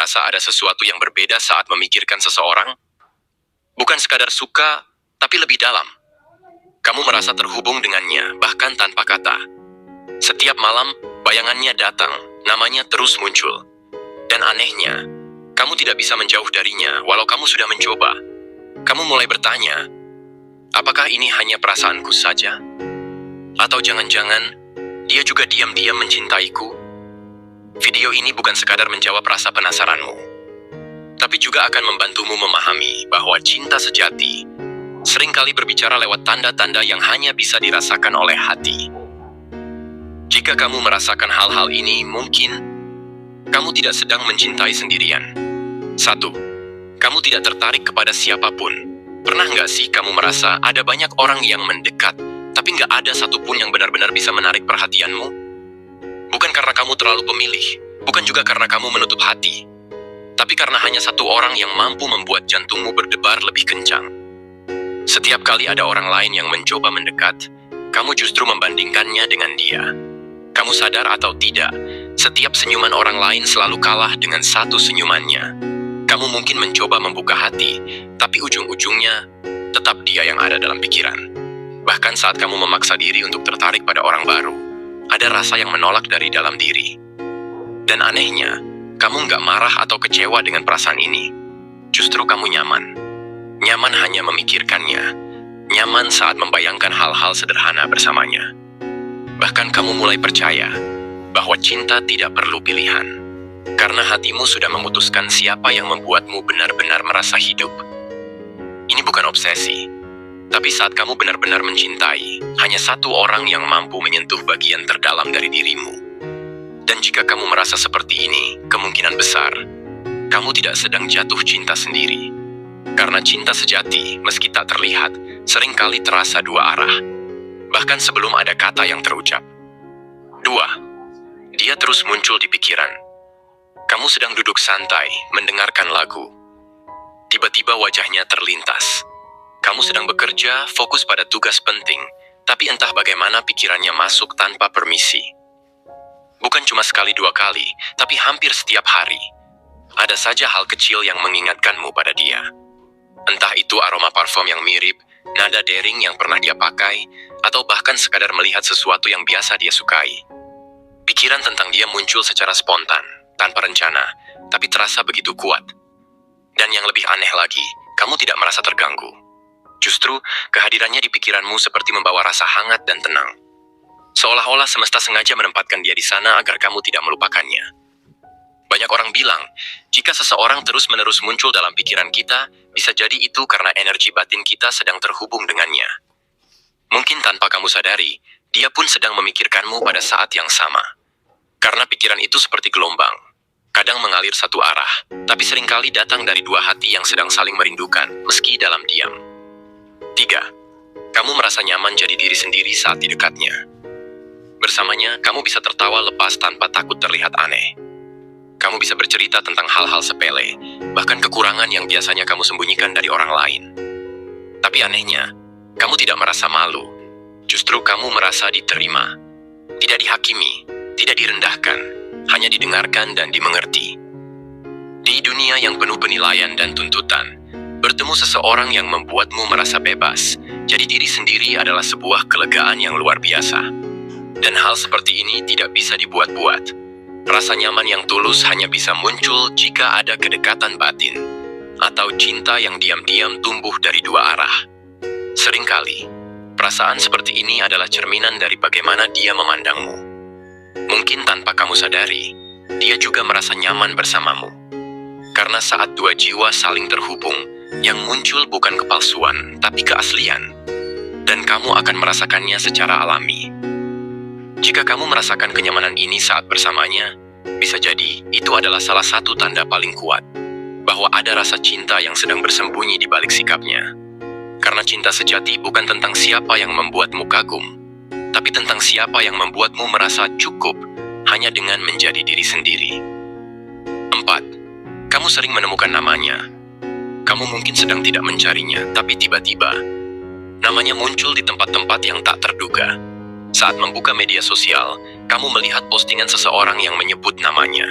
merasa ada sesuatu yang berbeda saat memikirkan seseorang? Bukan sekadar suka, tapi lebih dalam. Kamu merasa terhubung dengannya, bahkan tanpa kata. Setiap malam, bayangannya datang, namanya terus muncul. Dan anehnya, kamu tidak bisa menjauh darinya walau kamu sudah mencoba. Kamu mulai bertanya, apakah ini hanya perasaanku saja? Atau jangan-jangan, dia juga diam-diam mencintaiku? Video ini bukan sekadar menjawab rasa penasaranmu, tapi juga akan membantumu memahami bahwa cinta sejati seringkali berbicara lewat tanda-tanda yang hanya bisa dirasakan oleh hati. Jika kamu merasakan hal-hal ini, mungkin kamu tidak sedang mencintai sendirian. 1. Kamu tidak tertarik kepada siapapun. Pernah nggak sih kamu merasa ada banyak orang yang mendekat, tapi nggak ada satupun yang benar-benar bisa menarik perhatianmu? Bukan karena kamu terlalu pemilih, bukan juga karena kamu menutup hati, tapi karena hanya satu orang yang mampu membuat jantungmu berdebar lebih kencang. Setiap kali ada orang lain yang mencoba mendekat, kamu justru membandingkannya dengan dia. Kamu sadar atau tidak, setiap senyuman orang lain selalu kalah dengan satu senyumannya. Kamu mungkin mencoba membuka hati, tapi ujung-ujungnya tetap dia yang ada dalam pikiran. Bahkan saat kamu memaksa diri untuk tertarik pada orang baru, ada rasa yang menolak dari dalam diri. Dan anehnya, kamu nggak marah atau kecewa dengan perasaan ini. Justru kamu nyaman. Nyaman hanya memikirkannya. Nyaman saat membayangkan hal-hal sederhana bersamanya. Bahkan kamu mulai percaya bahwa cinta tidak perlu pilihan. Karena hatimu sudah memutuskan siapa yang membuatmu benar-benar merasa hidup. Ini bukan obsesi. Tapi saat kamu benar-benar mencintai, hanya satu orang yang mampu menyentuh bagian terdalam dari dirimu. Dan jika kamu merasa seperti ini, kemungkinan besar, kamu tidak sedang jatuh cinta sendiri. Karena cinta sejati, meski tak terlihat, seringkali terasa dua arah. Bahkan sebelum ada kata yang terucap. 2. Dia terus muncul di pikiran. Kamu sedang duduk santai, mendengarkan lagu. Tiba-tiba wajahnya terlintas. Kamu sedang bekerja, fokus pada tugas penting, tapi entah bagaimana pikirannya masuk tanpa permisi. Bukan cuma sekali dua kali, tapi hampir setiap hari. Ada saja hal kecil yang mengingatkanmu pada dia. Entah itu aroma parfum yang mirip, nada dering yang pernah dia pakai, atau bahkan sekadar melihat sesuatu yang biasa dia sukai. Pikiran tentang dia muncul secara spontan, tanpa rencana, tapi terasa begitu kuat. Dan yang lebih aneh lagi, kamu tidak merasa terganggu. Justru, kehadirannya di pikiranmu seperti membawa rasa hangat dan tenang. Seolah-olah semesta sengaja menempatkan dia di sana agar kamu tidak melupakannya. Banyak orang bilang, jika seseorang terus-menerus muncul dalam pikiran kita, bisa jadi itu karena energi batin kita sedang terhubung dengannya. Mungkin tanpa kamu sadari, dia pun sedang memikirkanmu pada saat yang sama. Karena pikiran itu seperti gelombang. Kadang mengalir satu arah, tapi seringkali datang dari dua hati yang sedang saling merindukan, meski dalam diam. 3. Kamu merasa nyaman jadi diri sendiri saat di dekatnya. Bersamanya, kamu bisa tertawa lepas tanpa takut terlihat aneh. Kamu bisa bercerita tentang hal-hal sepele, bahkan kekurangan yang biasanya kamu sembunyikan dari orang lain. Tapi anehnya, kamu tidak merasa malu. Justru kamu merasa diterima. Tidak dihakimi, tidak direndahkan, hanya didengarkan dan dimengerti. Di dunia yang penuh penilaian dan tuntutan, bertemu seseorang yang membuatmu merasa bebas, jadi diri sendiri adalah sebuah kelegaan yang luar biasa. Dan hal seperti ini tidak bisa dibuat-buat. Rasa nyaman yang tulus hanya bisa muncul jika ada kedekatan batin, atau cinta yang diam-diam tumbuh dari dua arah. Seringkali, perasaan seperti ini adalah cerminan dari bagaimana dia memandangmu. Mungkin tanpa kamu sadari, dia juga merasa nyaman bersamamu. Karena saat dua jiwa saling terhubung, yang muncul bukan kepalsuan, tapi keaslian. Dan kamu akan merasakannya secara alami. Jika kamu merasakan kenyamanan ini saat bersamanya, bisa jadi itu adalah salah satu tanda paling kuat bahwa ada rasa cinta yang sedang bersembunyi di balik sikapnya. Karena cinta sejati bukan tentang siapa yang membuatmu kagum, tapi tentang siapa yang membuatmu merasa cukup hanya dengan menjadi diri sendiri. 4. Kamu sering menemukan namanya. Kamu mungkin sedang tidak mencarinya, tapi tiba-tiba namanya muncul di tempat-tempat yang tak terduga. Saat membuka media sosial, kamu melihat postingan seseorang yang menyebut namanya.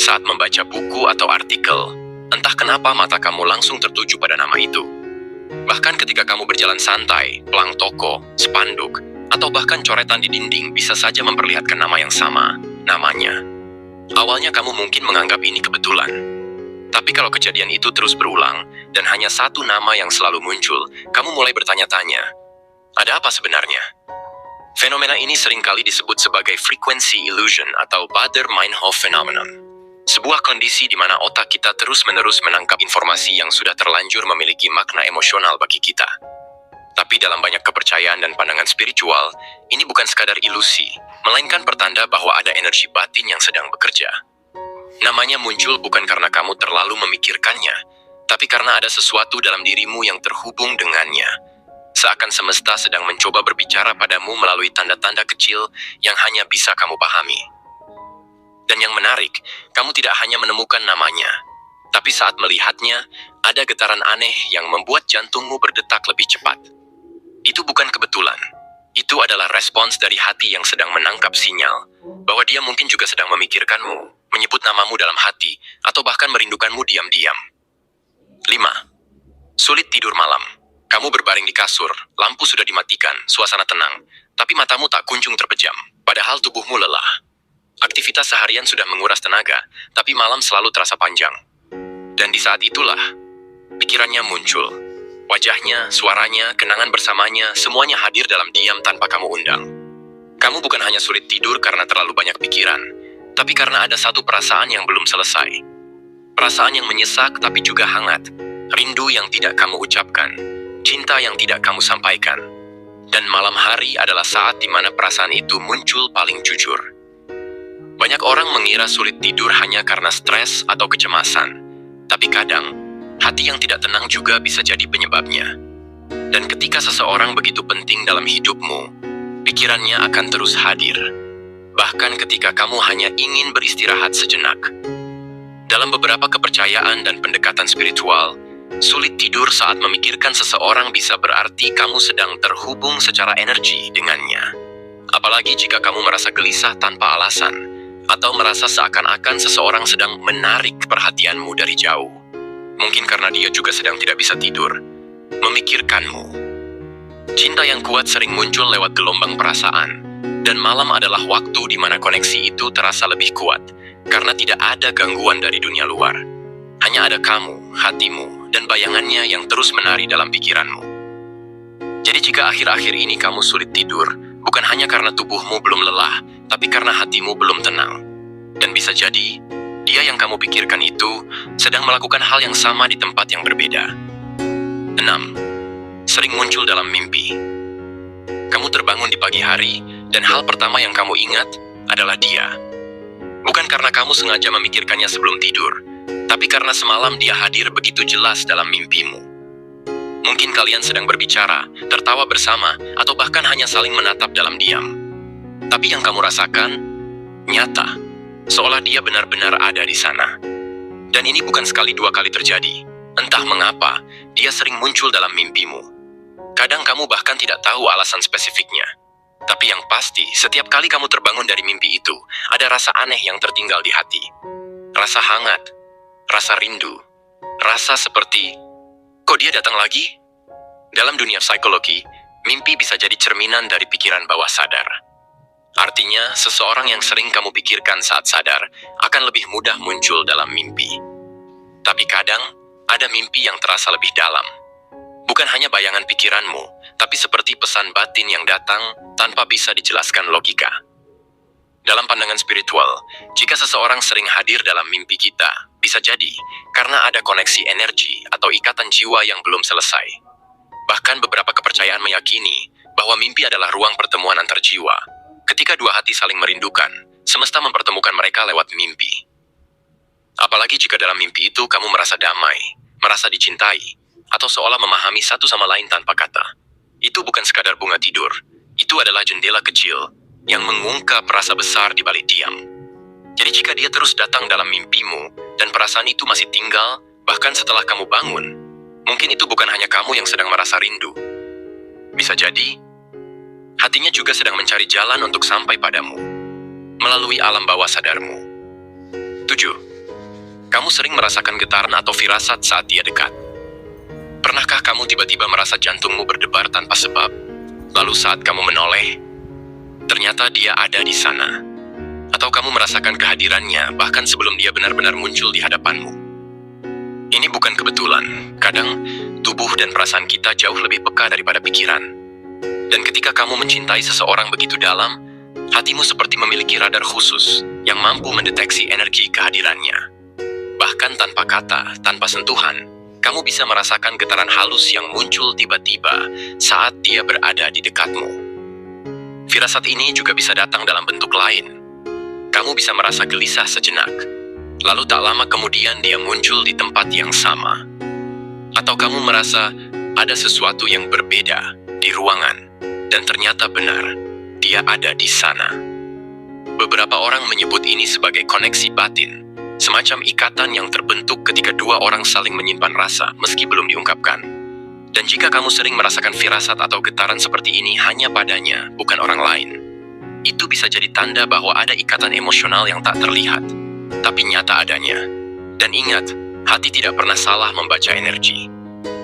Saat membaca buku atau artikel, entah kenapa mata kamu langsung tertuju pada nama itu. Bahkan ketika kamu berjalan santai, pelang toko, spanduk, atau bahkan coretan di dinding bisa saja memperlihatkan nama yang sama, namanya. Awalnya kamu mungkin menganggap ini kebetulan. Tapi kalau kejadian itu terus berulang, dan hanya satu nama yang selalu muncul, kamu mulai bertanya-tanya, ada apa sebenarnya? Fenomena ini seringkali disebut sebagai frequency illusion atau Baader-Meinhof phenomenon. Sebuah kondisi di mana otak kita terus-menerus menangkap informasi yang sudah terlanjur memiliki makna emosional bagi kita. Tapi dalam banyak kepercayaan dan pandangan spiritual, ini bukan sekadar ilusi, melainkan pertanda bahwa ada energi batin yang sedang bekerja. Namanya muncul bukan karena kamu terlalu memikirkannya, tapi karena ada sesuatu dalam dirimu yang terhubung dengannya. Seakan semesta sedang mencoba berbicara padamu melalui tanda-tanda kecil yang hanya bisa kamu pahami. Dan yang menarik, kamu tidak hanya menemukan namanya, tapi saat melihatnya, ada getaran aneh yang membuat jantungmu berdetak lebih cepat. Itu bukan kebetulan. Itu adalah respons dari hati yang sedang menangkap sinyal, bahwa dia mungkin juga sedang memikirkanmu, menyebut namamu dalam hati, atau bahkan merindukanmu diam-diam. 5. Sulit tidur malam. Kamu berbaring di kasur, lampu sudah dimatikan, suasana tenang, tapi matamu tak kunjung terpejam, padahal tubuhmu lelah. Aktivitas seharian sudah menguras tenaga, tapi malam selalu terasa panjang. Dan di saat itulah, pikirannya muncul. Wajahnya, suaranya, kenangan bersamanya, semuanya hadir dalam diam tanpa kamu undang. Kamu bukan hanya sulit tidur karena terlalu banyak pikiran, tapi karena ada satu perasaan yang belum selesai. Perasaan yang menyesak tapi juga hangat, rindu yang tidak kamu ucapkan, cinta yang tidak kamu sampaikan. Dan malam hari adalah saat di mana perasaan itu muncul paling jujur. Banyak orang mengira sulit tidur hanya karena stres atau kecemasan. Tapi kadang, hati yang tidak tenang juga bisa jadi penyebabnya. Dan ketika seseorang begitu penting dalam hidupmu, pikirannya akan terus hadir. Bahkan ketika kamu hanya ingin beristirahat sejenak. Dalam beberapa kepercayaan dan pendekatan spiritual, sulit tidur saat memikirkan seseorang bisa berarti kamu sedang terhubung secara energi dengannya. Apalagi jika kamu merasa gelisah tanpa alasan, atau merasa seakan-akan seseorang sedang menarik perhatianmu dari jauh. Mungkin karena dia juga sedang tidak bisa tidur, memikirkanmu. Cinta yang kuat sering muncul lewat gelombang perasaan, dan malam adalah waktu di mana koneksi itu terasa lebih kuat, karena tidak ada gangguan dari dunia luar. Hanya ada kamu, hatimu, dan bayangannya yang terus menari dalam pikiranmu. Jadi jika akhir-akhir ini kamu sulit tidur, bukan hanya karena tubuhmu belum lelah, tapi karena hatimu belum tenang. Dan bisa jadi, dia yang kamu pikirkan itu sedang melakukan hal yang sama di tempat yang berbeda. 6. Sering muncul dalam mimpi. Kamu terbangun di pagi hari, dan hal pertama yang kamu ingat adalah dia. Bukan karena kamu sengaja memikirkannya sebelum tidur, tapi karena semalam dia hadir begitu jelas dalam mimpimu. Mungkin kalian sedang berbicara, tertawa bersama, atau bahkan hanya saling menatap dalam diam. Tapi yang kamu rasakan, nyata, seolah dia benar-benar ada di sana. Dan ini bukan sekali dua kali terjadi. Entah mengapa, dia sering muncul dalam mimpimu. Kadang kamu bahkan tidak tahu alasan spesifiknya. Tapi yang pasti, setiap kali kamu terbangun dari mimpi itu, ada rasa aneh yang tertinggal di hati. Rasa hangat, rasa rindu, rasa seperti, kok dia datang lagi? Dalam dunia psikologi, mimpi bisa jadi cerminan dari pikiran bawah sadar. Artinya, seseorang yang sering kamu pikirkan saat sadar akan lebih mudah muncul dalam mimpi. Tapi kadang, ada mimpi yang terasa lebih dalam. Bukan hanya bayangan pikiranmu, tapi seperti pesan batin yang datang tanpa bisa dijelaskan logika. Dalam pandangan spiritual, jika seseorang sering hadir dalam mimpi kita, bisa jadi karena ada koneksi energi atau ikatan jiwa yang belum selesai. Bahkan beberapa kepercayaan meyakini bahwa mimpi adalah ruang pertemuan antar jiwa. Ketika dua hati saling merindukan, semesta mempertemukan mereka lewat mimpi. Apalagi jika dalam mimpi itu kamu merasa damai, merasa dicintai, atau seolah memahami satu sama lain tanpa kata. Itu bukan sekadar bunga tidur, itu adalah jendela kecil yang mengungkap rasa besar di balik diam. Jadi jika dia terus datang dalam mimpimu, dan perasaan itu masih tinggal, bahkan setelah kamu bangun, mungkin itu bukan hanya kamu yang sedang merasa rindu. Bisa jadi, hatinya juga sedang mencari jalan untuk sampai padamu, melalui alam bawah sadarmu. 7. 7. Kamu sering merasakan getaran atau firasat saat dia dekat. Pernahkah kamu tiba-tiba merasa jantungmu berdebar tanpa sebab? Lalu saat kamu menoleh, ternyata dia ada di sana. Atau kamu merasakan kehadirannya bahkan sebelum dia benar-benar muncul di hadapanmu. Ini bukan kebetulan. Kadang, tubuh dan perasaan kita jauh lebih peka daripada pikiran. Dan ketika kamu mencintai seseorang begitu dalam, hatimu seperti memiliki radar khusus yang mampu mendeteksi energi kehadirannya. Bahkan tanpa kata, tanpa sentuhan, kamu bisa merasakan getaran halus yang muncul tiba-tiba saat dia berada di dekatmu. Firasat ini juga bisa datang dalam bentuk lain. Kamu bisa merasa gelisah sejenak, lalu tak lama kemudian dia muncul di tempat yang sama. Atau kamu merasa ada sesuatu yang berbeda di ruangan, dan ternyata benar, dia ada di sana. Beberapa orang menyebut ini sebagai koneksi batin, semacam ikatan yang terbentuk ketika dua orang saling menyimpan rasa meski belum diungkapkan. Dan jika kamu sering merasakan firasat atau getaran seperti ini hanya padanya, bukan orang lain, itu bisa jadi tanda bahwa ada ikatan emosional yang tak terlihat, tapi nyata adanya. Dan ingat, hati tidak pernah salah membaca energi.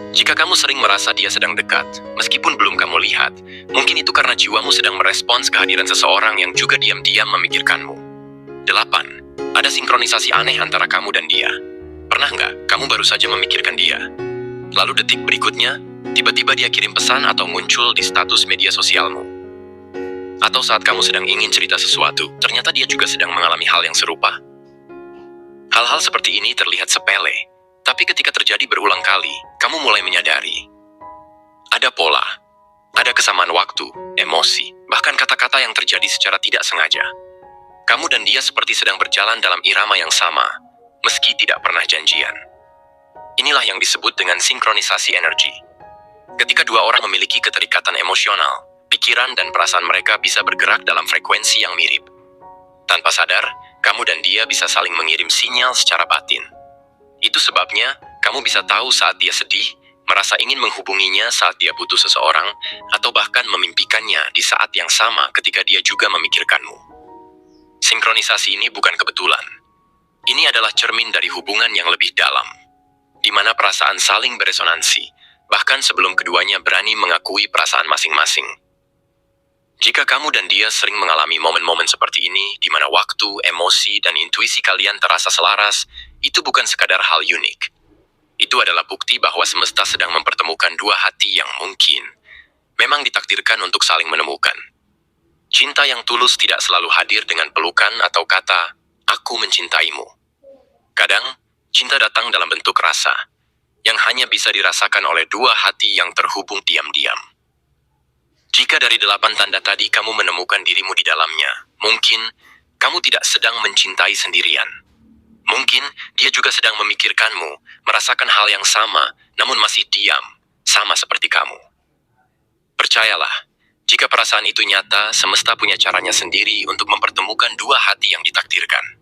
Jika kamu sering merasa dia sedang dekat, meskipun belum kamu lihat, mungkin itu karena jiwamu sedang merespons kehadiran seseorang yang juga diam-diam memikirkanmu. 8. Ada sinkronisasi aneh antara kamu dan dia. Pernah nggak kamu baru saja memikirkan dia? Lalu detik berikutnya, tiba-tiba dia kirim pesan atau muncul di status media sosialmu. Atau saat kamu sedang ingin cerita sesuatu, ternyata dia juga sedang mengalami hal yang serupa. Hal-hal seperti ini terlihat sepele, tapi ketika terjadi berulang kali, kamu mulai menyadari. Ada pola, ada kesamaan waktu, emosi, bahkan kata-kata yang terjadi secara tidak sengaja. Kamu dan dia seperti sedang berjalan dalam irama yang sama, meski tidak pernah janjian. Inilah yang disebut dengan sinkronisasi energi. Ketika dua orang memiliki keterikatan emosional, pikiran dan perasaan mereka bisa bergerak dalam frekuensi yang mirip. Tanpa sadar, kamu dan dia bisa saling mengirim sinyal secara batin. Itu sebabnya, kamu bisa tahu saat dia sedih, merasa ingin menghubunginya saat dia butuh seseorang, atau bahkan memimpikannya di saat yang sama ketika dia juga memikirkanmu. Sinkronisasi ini bukan kebetulan. Ini adalah cermin dari hubungan yang lebih dalam, di mana perasaan saling beresonansi, bahkan sebelum keduanya berani mengakui perasaan masing-masing. Jika kamu dan dia sering mengalami momen-momen seperti ini, di mana waktu, emosi, dan intuisi kalian terasa selaras, itu bukan sekadar hal unik. Itu adalah bukti bahwa semesta sedang mempertemukan dua hati yang mungkin memang ditakdirkan untuk saling menemukan. Cinta yang tulus tidak selalu hadir dengan pelukan atau kata, "Aku mencintaimu." Kadang, cinta datang dalam bentuk rasa, yang hanya bisa dirasakan oleh dua hati yang terhubung diam-diam. Jika dari 8 tanda tadi kamu menemukan dirimu di dalamnya, mungkin kamu tidak sedang mencintai sendirian. Mungkin dia juga sedang memikirkanmu, merasakan hal yang sama, namun masih diam, sama seperti kamu. Percayalah, jika perasaan itu nyata, semesta punya caranya sendiri untuk mempertemukan dua hati yang ditakdirkan.